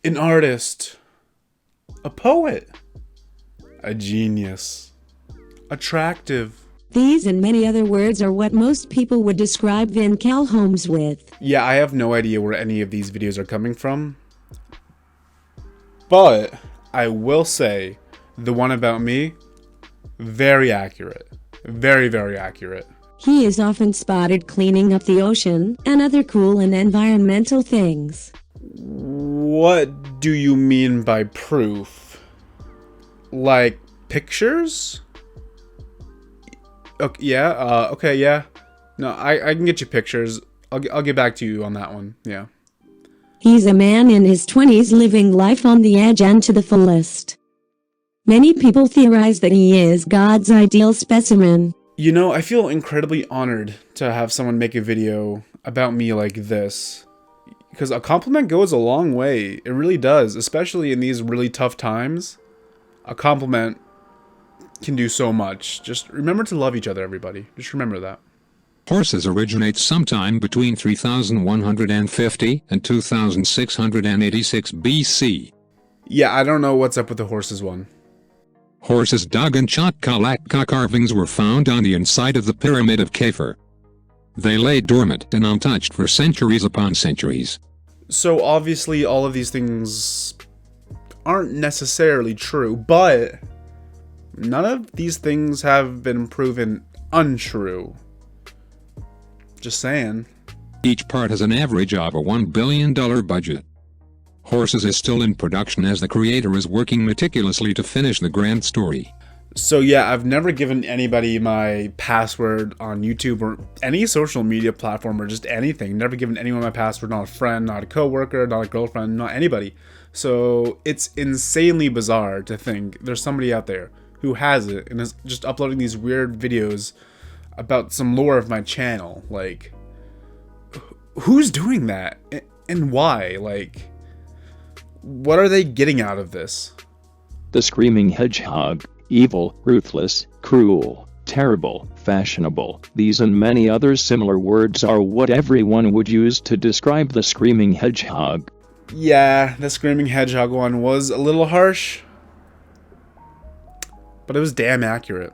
An artist. A poet. A genius. Attractive. These and many other words are what most people would describe Vincal Holmes with. Yeah, I have no idea where any of these videos are coming from. But I will say, the one about me, very accurate. Very, very accurate. He is often spotted cleaning up the ocean and other cool and environmental things. What do you mean by proof? Like pictures? Okay, yeah, okay, yeah. No, I can get you pictures. I'll get back to you on that one, yeah. He's a man in his 20s living life on the edge and to the fullest. Many people theorize that he is God's ideal specimen. You know, I feel incredibly honored to have someone make a video about me like this. Because a compliment goes a long way. It really does, especially in these really tough times. A compliment can do so much. Just remember to love each other, everybody. Just remember that. Horses originate sometime between 3150 and 2686 BC. Yeah, I don't know what's up with the horses one. Horses' dug and Chakalaka carvings were found on the inside of the Pyramid of Kafur. They lay dormant and untouched for centuries upon centuries. So obviously all of these things aren't necessarily true, but none of these things have been proven untrue. Just saying. Each part has an average of a $1 billion budget. Horses is still in production as the creator is working meticulously to finish the grand story. So yeah, I've never given anybody my password on YouTube or any social media platform or just anything. Never given anyone my password, not a friend, not a coworker, not a girlfriend, not anybody. So it's insanely bizarre to think there's somebody out there who has it and is just uploading these weird videos about some lore of my channel. Like, who's doing that? And why? Like, what are they getting out of this? The Screaming Hedgehog. Evil, ruthless, cruel, terrible, fashionable. These and many other similar words are what everyone would use to describe the Screaming Hedgehog. Yeah, the Screaming Hedgehog one was a little harsh, but it was damn accurate.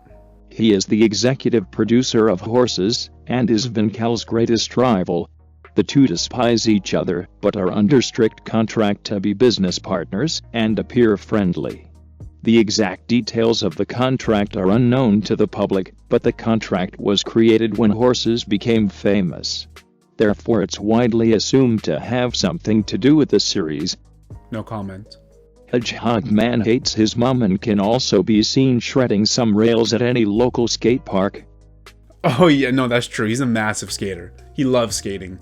He is the executive producer of Horses, and is Vincal's greatest rival. The two despise each other, but are under strict contract to be business partners and appear friendly. The exact details of the contract are unknown to the public, but the contract was created when Horses became famous. Therefore it's widely assumed to have something to do with the series. No comment. Hedgehog Man hates his mom and can also be seen shredding some rails at any local skate park. Oh yeah, no, that's true. He's a massive skater. He loves skating.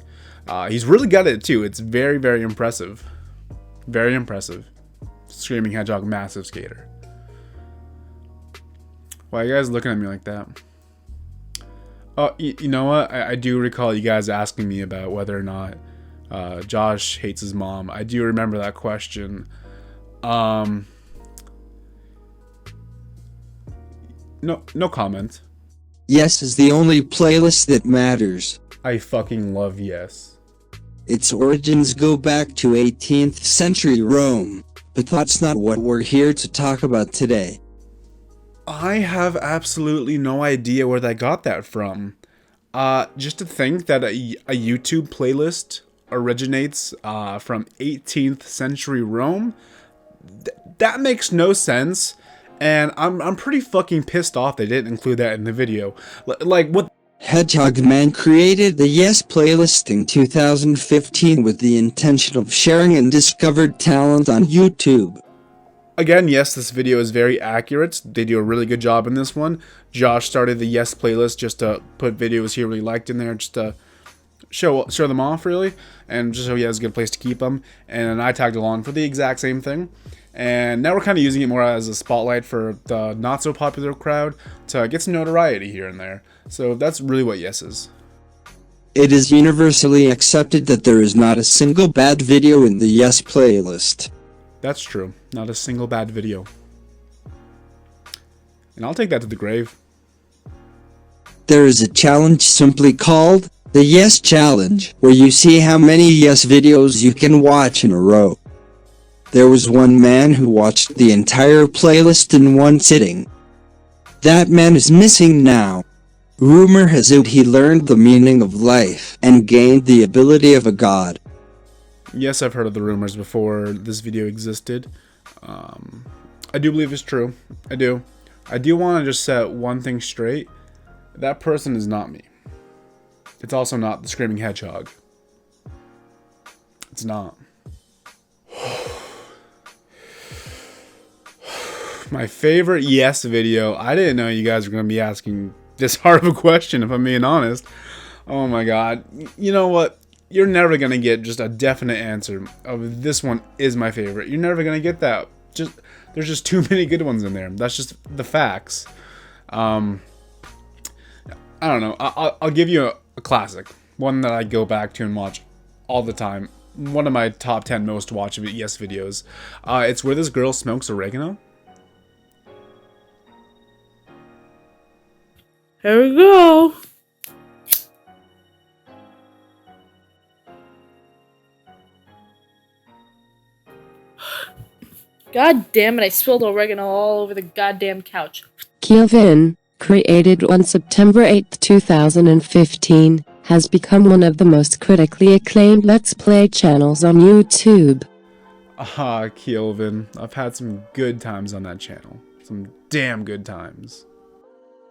He's really good at it too. It's very, very impressive. Very impressive. Screaming Hedgehog, massive skater. Why are you guys looking at me like that? Oh, you know what? I do recall you guys asking me about whether or not Josh hates his mom. I do remember that question. No comment. Yes is the only playlist that matters. I fucking love Yes. Its origins go back to 18th century Rome, but that's not what we're here to talk about today. I have absolutely no idea where they got that from. Just to think that a YouTube playlist originates from 18th century Rome, that makes no sense. And I'm pretty fucking pissed off they didn't include that in the video. Like, what? Hedgehog Man created the Yes playlist in 2015 with the intention of sharing undiscovered talent on YouTube. Again, yes, this video is very accurate. They do a really good job in this one. Josh started the Yes playlist just to put videos he really liked in there, just to show them off, really, and just so he has a good place to keep them. And I tagged along for the exact same thing. And now we're kind of using it more as a spotlight for the not-so-popular crowd to get some notoriety here and there. So that's really what Yes is. It is universally accepted that there is not a single bad video in the Yes playlist. That's true. Not a single bad video. And I'll take that to the grave. There is a challenge simply called the Yes Challenge, where you see how many Yes videos you can watch in a row. There was one man who watched the entire playlist in one sitting. That man is missing now. Rumor has it he learned the meaning of life and gained the ability of a god. Yes, I've heard of the rumors before this video existed. I do believe it's true. I do. I do want to just set one thing straight. That person is not me. It's also not the Screaming Hedgehog. It's not. My favorite Yes video. I didn't know you guys were going to be asking this hard of a question, if I'm being honest. Oh my god. You know what? You're never going to get just a definite answer of this one is my favorite. You're never going to get that. There's just too many good ones in there. That's just the facts. I don't know. I'll give you a classic. One that I go back to and watch all the time. One of my top 10 most watched Yes videos. It's where this girl smokes oregano. Here we go. God damn it, I spilled oregano all over the goddamn couch. Kelvin, created on September 8, 2015, has become one of the most critically acclaimed Let's Play channels on YouTube. Kelvin. I've had some good times on that channel. Some damn good times.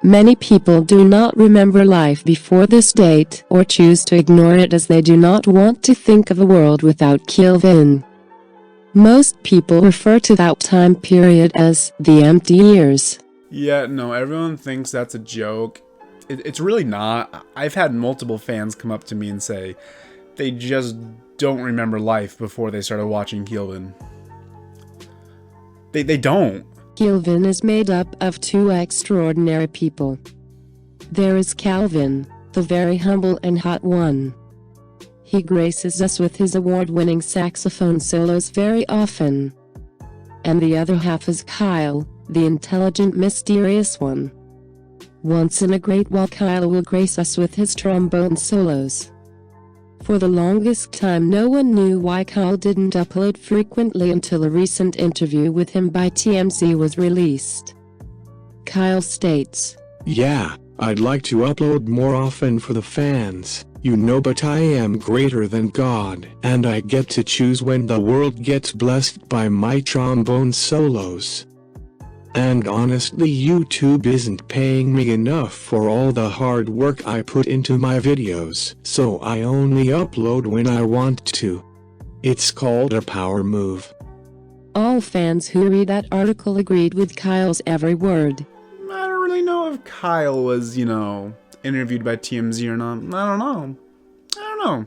Many people do not remember life before this date or choose to ignore it as they do not want to think of a world without Kelvin. Most people refer to that time period as the empty years. Yeah, no, everyone thinks that's a joke. It's really not. I've had multiple fans come up to me and say they just don't remember life before they started watching Kelvin. They don't. Kelvin is made up of two extraordinary people. There is Calvin, the very humble and hot one. He graces us with his award-winning saxophone solos very often. And the other half is Kyle, the intelligent, mysterious one. Once in a great while Kyle will grace us with his trombone solos. For the longest time no one knew why Kyle didn't upload frequently until a recent interview with him by TMZ was released. Kyle states, "Yeah, I'd like to upload more often for the fans, you know, but I am greater than God, and I get to choose when the world gets blessed by my trombone solos. And honestly, YouTube isn't paying me enough for all the hard work I put into my videos, so I only upload when I want to. It's called a power move." all fans who read that article agreed with Kyle's every word. I don't really know if Kyle was, interviewed by TMZ or not. I don't know.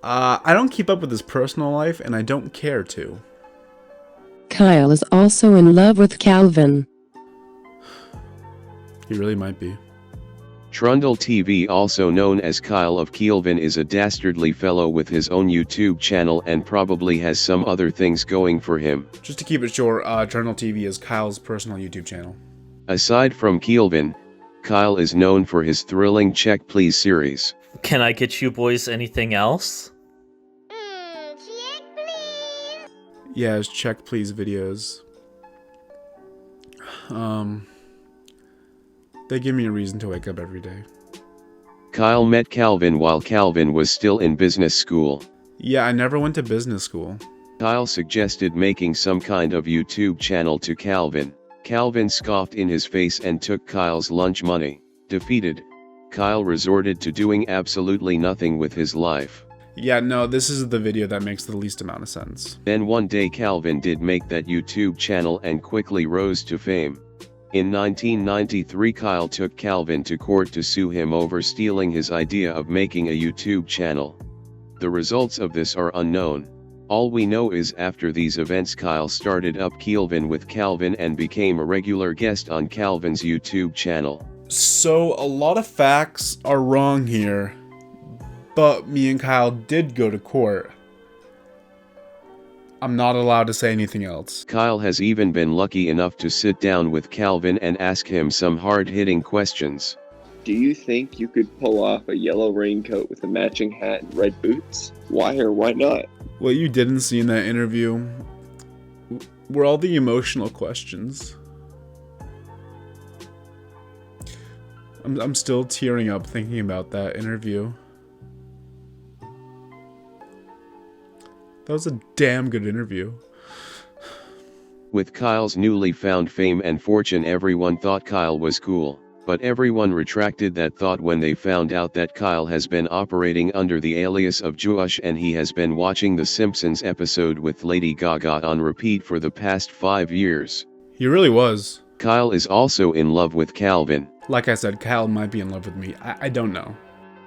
I don't keep up with his personal life, and I don't care to. Kyle is also in love with Calvin. He really might be. Trundle TV, also known as Kyle of Kelvin, is a dastardly fellow with his own YouTube channel and probably has some other things going for him. Just to keep it short, Trundle TV is Kyle's personal YouTube channel. Aside from Kelvin, Kyle is known for his thrilling Check Please series. Can I get you boys anything else? Yeah, his Check Please videos. They give me a reason to wake up every day. Kyle met Calvin while Calvin was still in business school. Yeah, I never went to business school. Kyle suggested making some kind of YouTube channel to Calvin. Calvin scoffed in his face and took Kyle's lunch money. Defeated, Kyle resorted to doing absolutely nothing with his life. Yeah, no, this is the video that makes the least amount of sense. Then one day Calvin did make that YouTube channel and quickly rose to fame. In 1993 Kyle took Calvin to court to sue him over stealing his idea of making a YouTube channel. The results of this are unknown. All we know is after these events Kyle started up Kelvin with Calvin and became a regular guest on Calvin's YouTube channel. So a lot of facts are wrong here, but me and Kyle did go to court. I'm not allowed to say anything else. Kyle has even been lucky enough to sit down with Calvin and ask him some hard-hitting questions. Do you think you could pull off a yellow raincoat with a matching hat and red boots? Why or why not? What you didn't see in that interview were all the emotional questions. I'm still tearing up thinking about that interview. That was a damn good interview. With Kyle's newly found fame and fortune, everyone thought Kyle was cool, but everyone retracted that thought when they found out that Kyle has been operating under the alias of Josh, and he has been watching The Simpsons episode with Lady Gaga on repeat for the past 5 years. He really was. Kyle is also in love with Calvin. Like I said, Kyle might be in love with me. I don't know.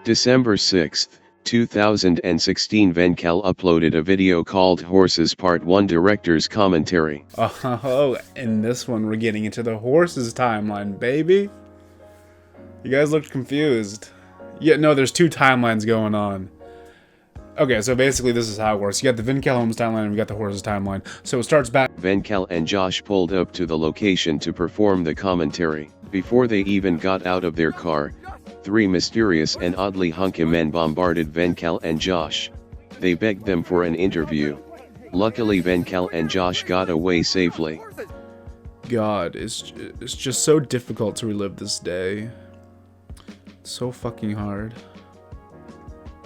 December 6th, 2016, Vincal uploaded a video called Horses Part 1 Director's Commentary. Oh, in this one we're getting into the horses timeline, baby. You guys looked confused. Yeah, no, there's 2 timelines going on. Okay, so basically this is how it works. You got the Vincal Holmes timeline and we got the horses timeline. So it starts back. Vincal and Josh pulled up to the location to perform the commentary. Before they even got out of their car, 3 mysterious and oddly hunky men bombarded Vincal and Josh. They begged them for an interview. Luckily, Vincal and Josh got away safely. God, it's just so difficult to relive this day. It's so fucking hard.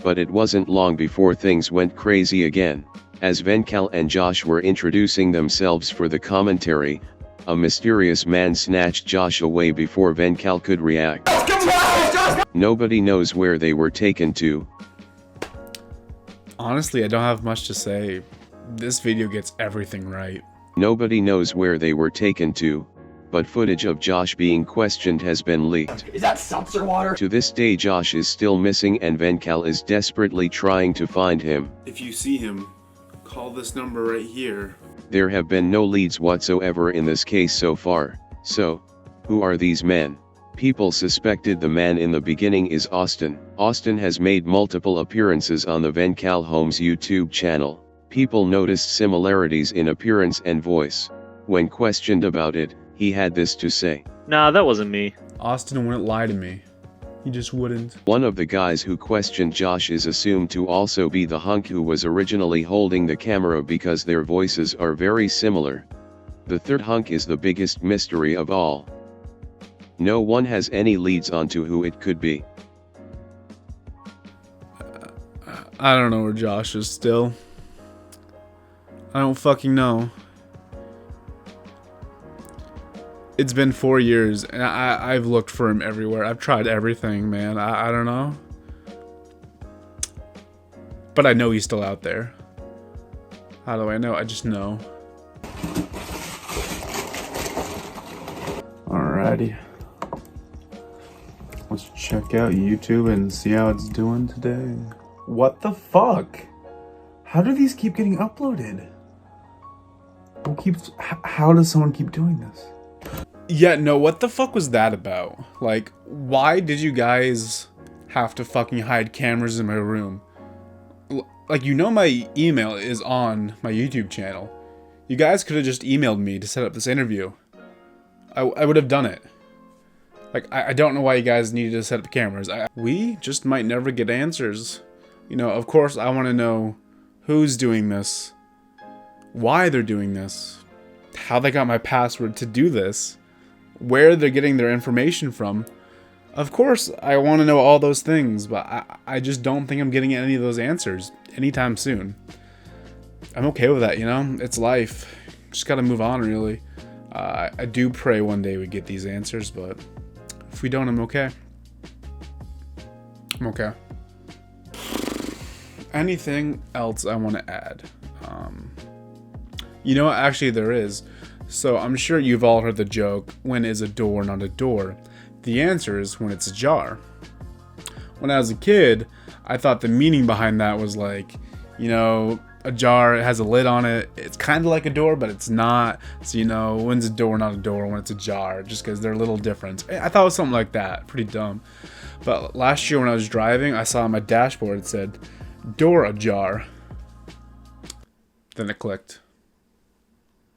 But it wasn't long before things went crazy again. As Vincal and Josh were introducing themselves for the commentary, a mysterious man snatched Josh away before Vincal could react. Nobody knows where they were taken to. Honestly, I don't have much to say. This video gets everything right. Nobody knows where they were taken to, but footage of Josh being questioned has been leaked. Is that seltzer water? To this day, Josh is still missing and Vincal is desperately trying to find him. If you see him, call this number right here. There have been no leads whatsoever in this case so far. So, who are these men? People suspected the man in the beginning is Austin. Austin has made multiple appearances on the Vincal Holmes YouTube channel. People noticed similarities in appearance and voice. When questioned about it, he had this to say. Nah, that wasn't me. Austin wouldn't lie to me. He just wouldn't. One of the guys who questioned Josh is assumed to also be the hunk who was originally holding the camera because their voices are very similar. The third hunk is the biggest mystery of all. No one has any leads onto who it could be. I don't know where Josh is still. I don't fucking know. It's been 4 years, and I've looked for him everywhere. I've tried everything, man. I don't know. But I know he's still out there. How do I know? I just know. Alrighty. Let's check out YouTube and see how it's doing today. What the fuck? How do these keep getting uploaded? How does someone keep doing this? Yeah, no, what the fuck was that about? Like, why did you guys have to fucking hide cameras in my room? Like, you know my email is on my YouTube channel. You guys could have just emailed me to set up this interview. I would have done it. Like, I don't know why you guys needed to set up cameras. We just might never get answers. You know, of course I want to know who's doing this, why they're doing this, how they got my password to do this, where they're getting their information from. Of course, I want to know all those things, but I just don't think I'm getting any of those answers anytime soon. I'm okay with that, you know? It's life. Just gotta move on, really. I do pray one day we get these answers, but if we don't, I'm okay. I'm okay. Anything else I want to add? You know what? Actually, there is. So I'm sure you've all heard the joke, when is a door not a door? The answer is when it's a jar. When I was a kid, I thought the meaning behind that was like, you know, a jar has a lid on it. It's kind of like a door, but it's not. So, you know, when's a door not a door when it's a jar? Just because they're a little different. I thought it was something like that. Pretty dumb. But last year when I was driving, I saw on my dashboard it said, door ajar. Then it clicked.